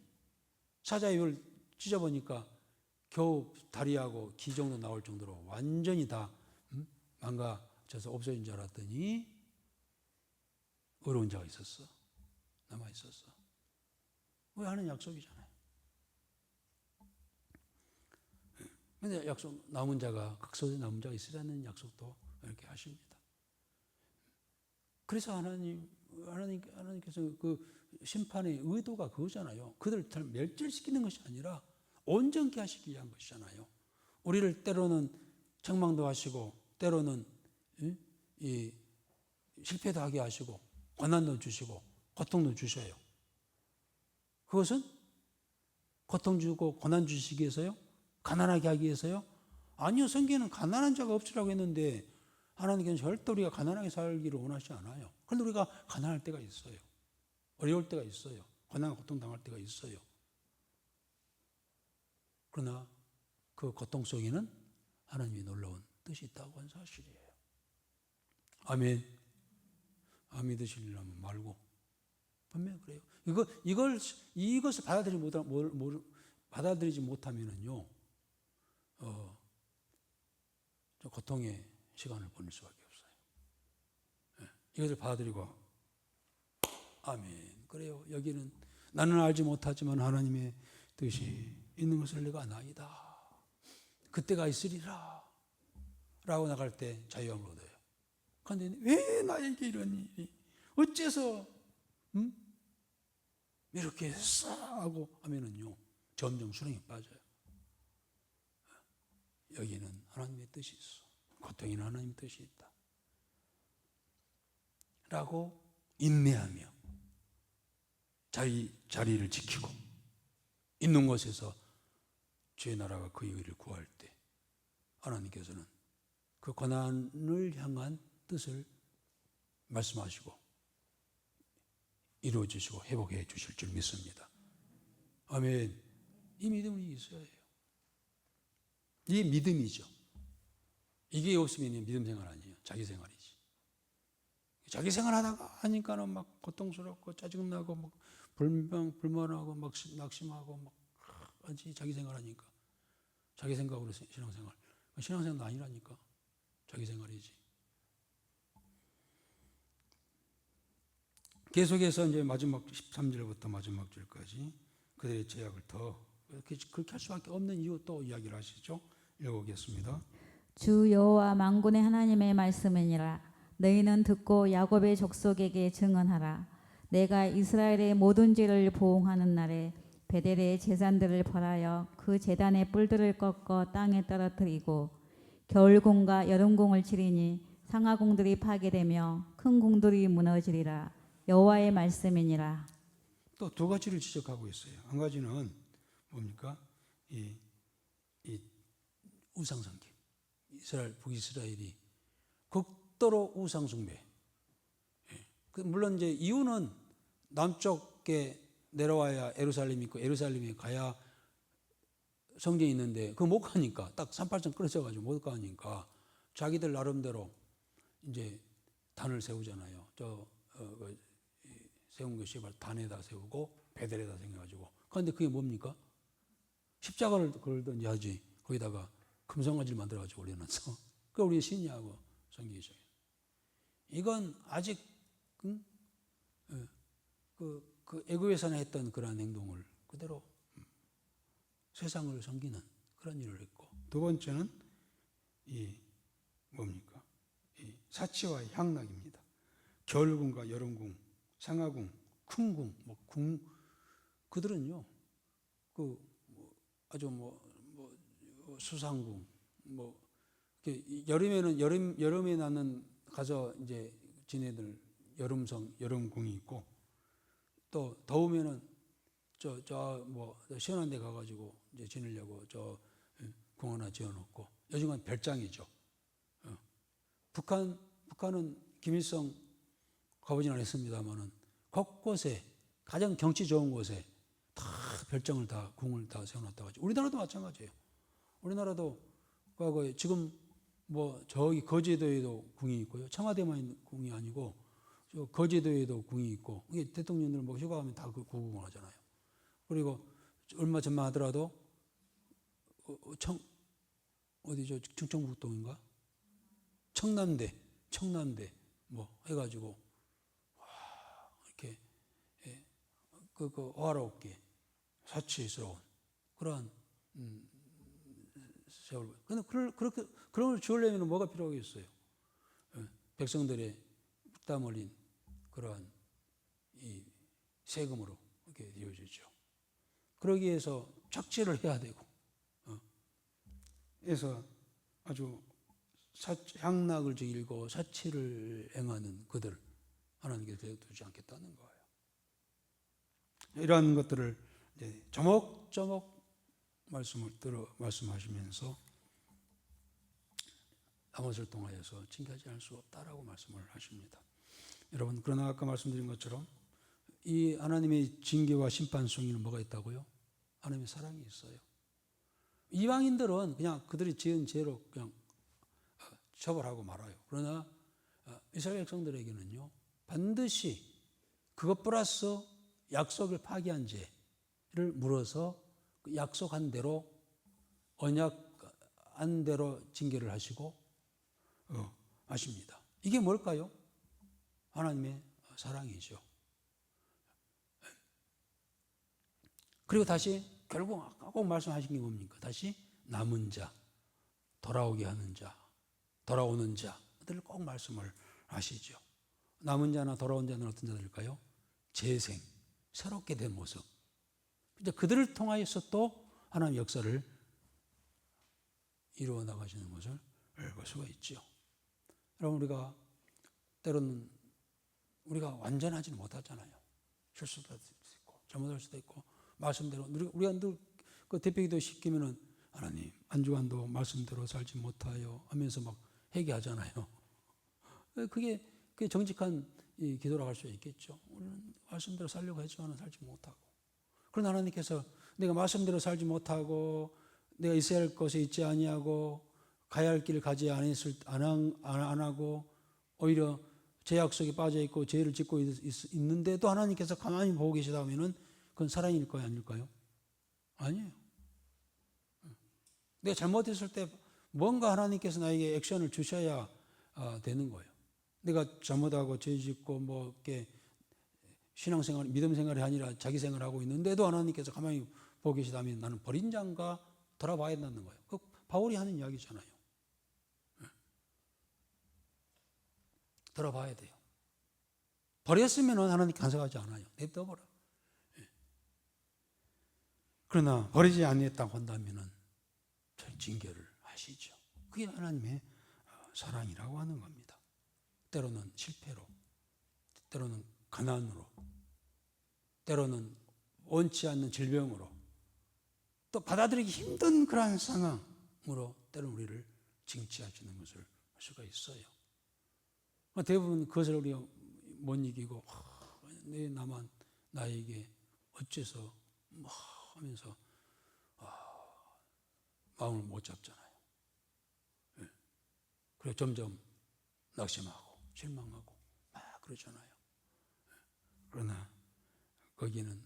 사자입을 찢어보니까 겨우 다리하고 기 정도 나올 정도로 완전히 다 망가져서 없어진 줄 알았더니 의로운 자가 있었어. 남아있었어. 왜 하는 약속이잖아요. 그런데 약속 남은 자가 극소에 남은 자가 있으라는 약속도 이렇게 하십니다. 그래서 하나님께서 그 심판의 의도가 그거잖아요. 그들을 잘 멸절시키는 것이 아니라 온전케 하시기 위한 것이잖아요. 우리를 때로는 책망도 하시고 때로는 이 실패도 하게 하시고 고난도 주시고 고통도 주셔요. 그것은 고통 주고 고난 주시기 위해서요? 가난하게 하기 위해서요? 아니요. 성경에는 가난한 자가 없으라고 했는데 하나님께서는 절대 우리가 가난하게 살기를 원하지 않아요. 그런데 우리가 가난할 때가 있어요. 어려울 때가 있어요. 고난 고통 당할 때가 있어요. 그러나 그 고통 속에는 하나님이 놀라운 뜻이 있다고 하는 사실이에요. 아멘. 안 믿으시려면 말고 분명히 그래요. 이것을 받아들이지 못하면은요, 고통의 시간을 보낼 수밖에 없어요. 이것을 받아들이고 아멘. 그래요. 여기는 나는 알지 못하지만 하나님의 뜻이 있는 것을 내가 아나이다. 그때가 있으리라. 라고 나갈 때 자유함을 얻어요. 그런데 왜 나에게 이런 일이 어째서 이렇게 싸고 하면은요 점점 수렁에 빠져요. 여기는 하나님의 뜻이 있어. 고통에는 하나님의 뜻이 있다. 라고 인내하며 자리를 지키고 있는 곳에서 주의 나라가 그의 의를 구할 때 하나님께서는 그 고난을 향한 뜻을 말씀하시고 이루어 주시고 회복해 주실 줄 믿습니다. 아멘. 이 믿음이 있어야 해요. 이게 믿음이죠. 이게 없으면 믿음 생활 아니에요. 자기 생활이지. 자기 생활하다가 하니까는 막 고통스럽고 짜증나고 막 불만하고 막 낙심하고 막 완전히 자기 생활하니까 자기 생각으로 신앙생활. 신앙생활도 아니라니까. 자기 생활이지. 계속해서 이제 마지막 13절부터 마지막 절까지 그들의 죄악을 더 그렇게 할 수밖에 없는 이유 또 이야기를 하시죠. 읽어보겠습니다. 주 여호와 만군의 하나님의 말씀이니라. 너희는 듣고 야곱의 족속에게 증언하라. 내가 이스라엘의 모든 죄를 보응하는 날에 베델의 제산들을 벌하여 그 제단의 뿔들을 꺾어 땅에 떨어뜨리고 겨울공과 여름공을 치리니 상하공들이 파괴되며 큰 공들이 무너지리라. 여호와의 말씀이니라. 또 두 가지를 지적하고 있어요. 한 가지는 뭡니까? 이 우상숭배. 북이스라엘이 극도로 우상숭배. 물론 이제 이유는 남쪽에 내려와야 예루살렘이 있고 예루살렘에 가야 성전이 있는데 그거 못 가니까 딱 38점 끊어져가지고 못 가니까 자기들 나름대로 이제 단을 세우잖아요. 세운 것이 바로 단에다 세우고 베델에다 세워가지고. 그런데 그게 뭡니까? 십자가를 걸든지 하지 거기다가 금송아지를 만들어가지고 올려놨어. 그 우리 신이하고 성경이죠. 이건 아직 그 애굽에서나 했던 그러한 행동을 그대로 세상을 섬기는 그런 일을 했고, 두 번째는 이 뭡니까? 이 사치와 향락입니다. 겨울궁과 여름궁, 상하궁, 큰궁, 그들은요, 아주 수상궁, 여름에는 여름에 나는 가서 이제 지네들 여름궁이 있고, 또 더우면은 시원한 데 가가지고 이제 지내려고 궁 하나 지어놓고, 요즘은 별장이죠. 북한은 김일성 가보진 않았습니다만은 곳곳에 가장 경치 좋은 곳에 다 별장을 다 궁을 다 세워놨다 가지고, 우리나라도 마찬가지예요. 우리나라도 과거에 지금 저기 거제도에도 궁이 있고요. 청와대만 있는 궁이 아니고 거제도에도 궁이 있고, 이게 대통령들 휴가하면 다 그 구궁을 하잖아요. 그리고 얼마 전만 하더라도 어디죠? 충청북동인가? 청남대 해가지고 이렇게 호화롭게 사치스러운 그러한 세월. 근데 그렇게 그런 걸 지으려면 뭐가 필요하겠어요? 백성들의 땀 흘린 그러한 이 세금으로 이렇게 이루어지죠. 그러기 위해서 착취를 해야 되고, 그래서 아주 향락을 즐기고 사치를 행하는 그들 하나님께서 두지 않겠다는 거예요. 이러한 것들을 이제 조목조목 말씀하시면서 아모스를 통하여서 징계하지 않을 수 없다라고 말씀을 하십니다. 여러분, 그러나 아까 말씀드린 것처럼 이 하나님의 징계와 심판 속에는 뭐가 있다고요? 하나님의 사랑이 있어요. 이방인들은 그냥 그들이 지은 죄로 그냥 처벌하고 말아요. 그러나 이스라엘 백성들에게는요, 반드시 그것 플러스 약속을 파기한 죄를 물어서 그 약속한 대로, 언약한 대로 징계를 하시고 하십니다. 이게 뭘까요? 하나님의 사랑이죠. 그리고 다시 결국 꼭 말씀하신 게 뭡니까? 다시 남은 자, 돌아오게 하는 자, 돌아오는 자들을 꼭 말씀을 하시죠. 남은 자나 돌아온 자는 어떤 자들일까요? 재생, 새롭게 된 모습. 이제 그들을 통하여서 또 하나님의 역사를 이루어 나가시는 것을 볼 수가 있죠. 여러분, 우리가 때로는 우리가 완전하지는 못하잖아요. 실수도 할 수도 있고 잘못할 수도 있고, 말씀대로 우리가 늘 그 대표기도 시키면은 하나님 안주간도 말씀대로 살지 못하여 하면서 막 회개하잖아요. 그게 정직한 이 기도라고 할 수 있겠죠. 우리는 말씀대로 살려고 했지만 살지 못하고, 그러나 하나님께서 내가 말씀대로 살지 못하고 내가 있어야 할 곳에 있지 아니하고 가야 할 길을 가지 안 하고 오히려 제 약속에 빠져 있고 죄를 짓고 있는데도 하나님께서 가만히 보고 계시다 하면은 그건 사랑일까요, 아닐까요? 아니에요. 내가 잘못했을 때 뭔가 하나님께서 나에게 액션을 주셔야 되는 거예요. 내가 잘못하고 죄 짓고 이렇게 신앙생활, 믿음 생활이 아니라 자기 생활을 하고 있는데도 하나님께서 가만히 보고 계시다면 나는 버린 자인가 돌아봐야 된다는 거예요. 그 바울이 하는 이야기잖아요. 돌아봐야 돼요. 버렸으면 하나님 간섭하지 않아요. 냅둬버려. 그러나 버리지 않았다고 한다면 징계를 하시죠. 그게 하나님의 사랑이라고 하는 겁니다. 때로는 실패로, 때로는 가난으로, 때로는 원치 않는 질병으로, 또 받아들이기 힘든 그러한 상황으로 때로는 우리를 징치하시는 것을 볼 수가 있어요. 대부분 그것을 우리가 못 이기고 내 나만 나에게 어째서 하면서 마음을 못 잡잖아요. 그래서 점점 낙심하고 실망하고 막 그러잖아요. 그러나 거기는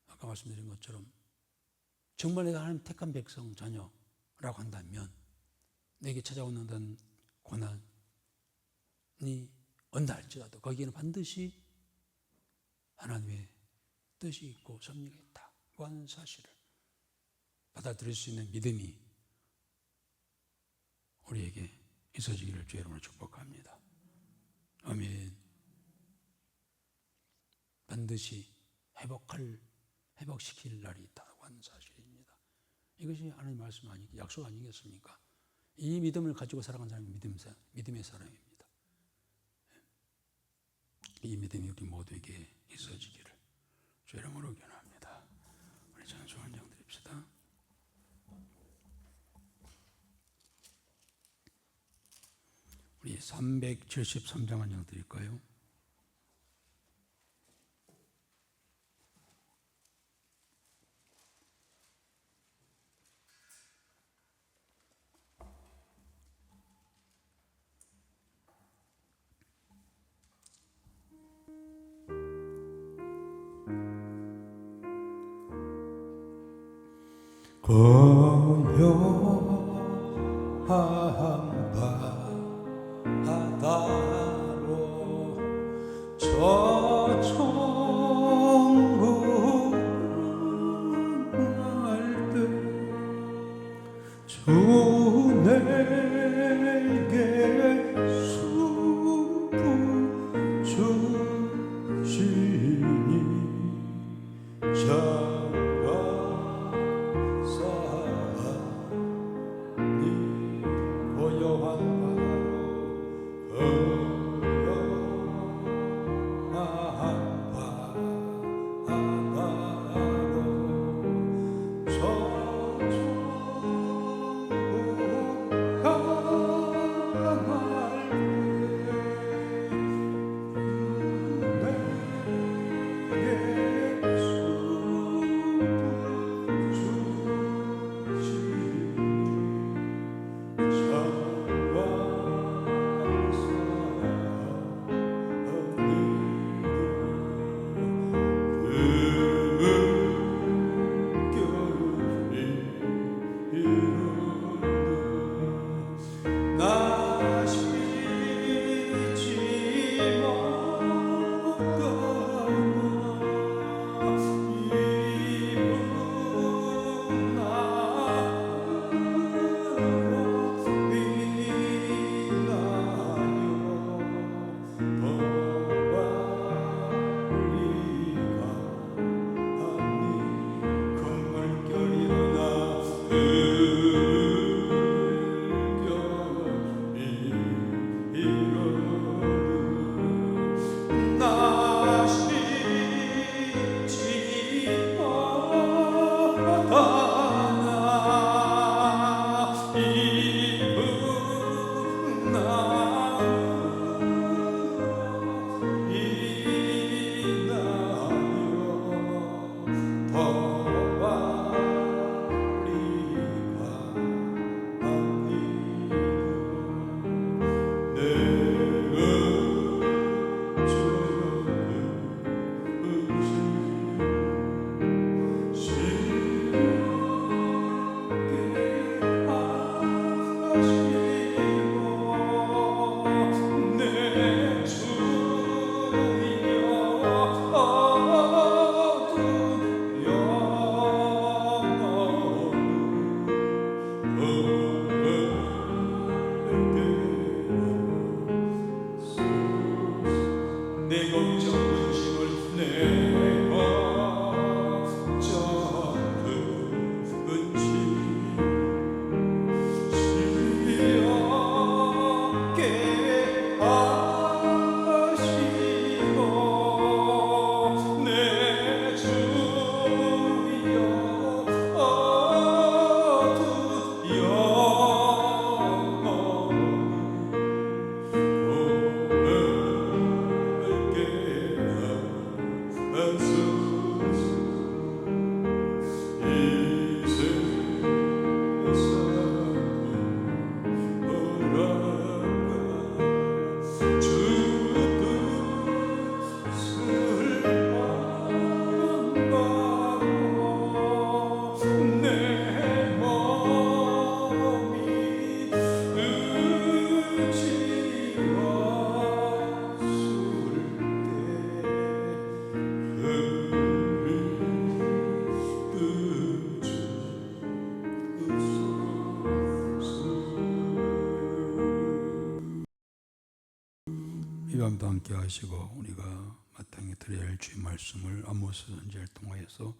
아까 말씀드린 것처럼 정말 내가 하나님 택한 백성 자녀라고 한다면 내게 찾아오는 어떤 고난이 온다 할지라도 거기에는 반드시 하나님의 뜻이 있고 섭리가 있다고 하는 사실을 받아들일 수 있는 믿음이 우리에게 있어지기를 주의 이름으로 축복합니다. 아멘. 반드시 회복시킬 날이 있다고 하는 사실입니다. 이것이 하나님의 말씀 약속 아니겠습니까? 이 믿음을 가지고 살아가는 사람이 믿음의 사람입니다. 이 믿음이 우리 모두에게 있어지기를 주의 이름으로 기원합니다. 우리 찬송 한 장 드립시다. 우리 373장 한 장 드릴까요? 고요한 바다로 저 천국 날 때 주 내게 수부 주시니 오늘도 함께 하시고 우리가 마땅히 드려야 할 주의 말씀을 아모스 선지자를 통하여서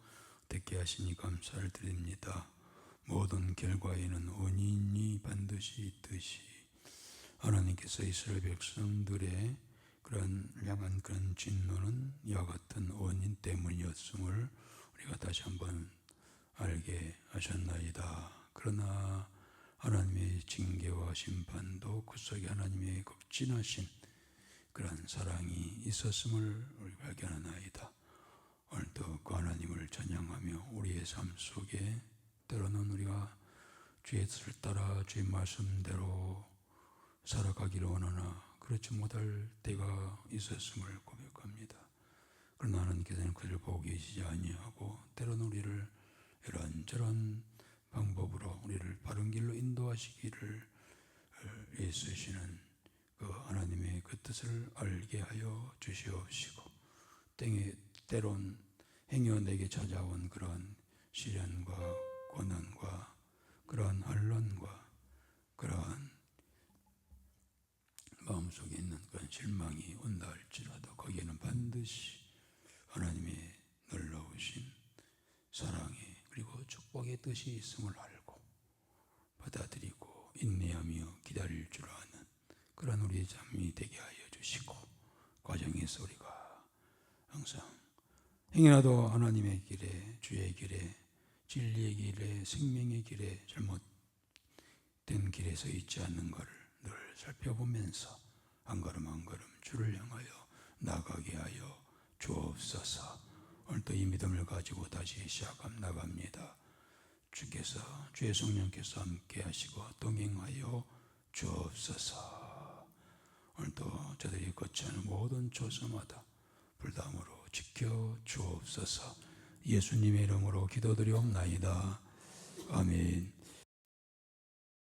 듣게 하시니 감사를 드립니다. 모든 결과에는 원인이 반드시 있듯이 하나님께서 이스라엘 백성들의 향한 그런 진노는 이와 같은 원인 때문이었음을 우리가 다시 한번 알게 하셨나이다. 그러나 하나님의 징계와 심판도 그 속에 하나님의 극진하신 그런 사랑이 있었음을 우리가 발견하나이다. 오늘도 그 하나님을 찬양하며 우리의 삶 속에 때로는 우리가 주의 뜻을 따라 주의 말씀대로 살아가기를 원하나 그렇지 못할 때가 있었음을 고백합니다. 그러나 하나님께서는 그를 보고 계시지 아니하고 때로는 우리를 이런저런 방법으로 우리를 바른 길로 인도하시기를 애쓰시는 그 하나님의 그 뜻을 알게 하여 주시옵시고 때론 행여 내게 찾아온 그런 시련과 고난과 그러한 환난과 그러한 마음속에 있는 그런 실망이 온다 할지라도 거기에는 반드시 하나님의 놀라우신 사랑의 그리고 축복의 뜻이 있음을 알고 받아들이고 인내하며 기다릴 줄 아는 그런 우리의 삶이 되게 하여 주시고 과정에서 우리가 항상 행여라도 하나님의 길에 주의 길에 진리의 길에 생명의 길에 잘못된 길에 서 있지 않는 것을 늘 살펴보면서 한 걸음 한 걸음 주를 향하여 나가게 하여 주옵소서. 오늘도 이 믿음을 가지고 다시 나갑니다. 주께서 주의 성령께서 함께 하시고 동행하여 주옵소서. 오늘도 저들이 거치는 모든 조소마다 불담으로 지켜 주옵소서. 예수님의 이름으로 기도드리옵나이다. 아멘.